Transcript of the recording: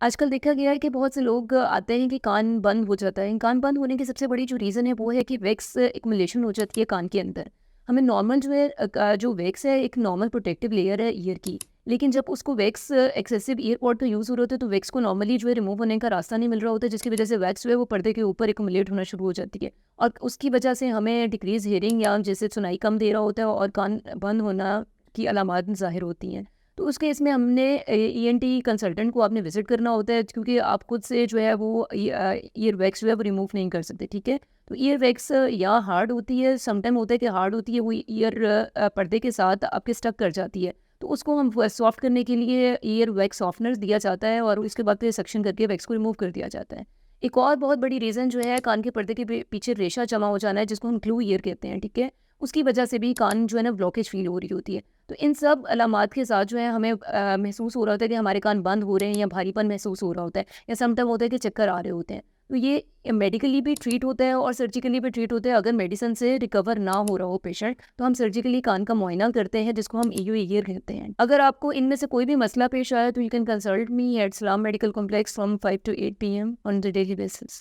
आजकल देखा गया है कि बहुत से लोग आते हैं कि कान बंद हो जाता है। कान बंद होने की सबसे बड़ी जो रीज़न है वो है कि वैक्स एक्युमुलेशन हो जाती है कान के अंदर। हमें नॉर्मल जो है जो वैक्स है एक नॉर्मल प्रोटेक्टिव लेयर है ईयर की। लेकिन जब उसको वैक्स एक्सेसिव ईयर पॉड का यूज़ हो रहा होता है तो वैक्स को नॉर्मली जो है रिमूव होने का रास्ता नहीं मिल रहा होता है, जिसकी वजह से वैक्स जो है वो पर्दे के ऊपर एक्युमुलेट होना शुरू हो जाती है। और उसकी वजह से हमें डिक्रीज़ हियरिंग या जैसे सुनाई कम दे रहा होता है और कान बंद होना की अलामात ज़ाहिर होती हैं। तो उस केस में हमने ईएनटी कंसल्टेंट को आपने विज़िट करना होता है, क्योंकि आप खुद से जो है वो ईयर वैक्स जो है वो रिमूव नहीं कर सकते, ठीक है? तो ईयर वैक्स या हार्ड होती है, समटाइम होता है कि हार्ड होती है, वो ईयर पर्दे के साथ आपके स्टक कर जाती है। तो उसको हम सॉफ्ट करने के लिए ईयर वैक्स सॉफ्टनर दिया जाता है और उसके बाद फिर सक्शन करके वैक्स को रिमूव कर दिया जाता है। एक और बहुत बड़ी रीज़न जो है कान के पर्दे के पीछे रेशा जमा हो जाना है, जिसको हम ग्लू ईयर कहते हैं, ठीक है? उसकी वजह से भी कान जो है ना ब्लॉकेज फ़ील हो रही होती है। तो इन सब अलामात के साथ जो है हमें महसूस हो रहा होता है कि हमारे कान बंद हो रहे हैं या भारीपन महसूस हो रहा होता है, या समटाइम होता है कि चक्कर आ रहे होते हैं। तो ये मेडिकली भी ट्रीट होता है और सर्जिकली भी ट्रीट होता है। अगर मेडिसिन से रिकवर ना हो रहा हो पेशेंट, तो हम सर्जिकली कान का मुआयना करते हैं, जिसको हम ईओ ईयर कहते हैं। अगर आपको इनमें से कोई भी मसला पेश आया तो you can consult me at Salam medical complex from 5 to 8 PM on the daily basis.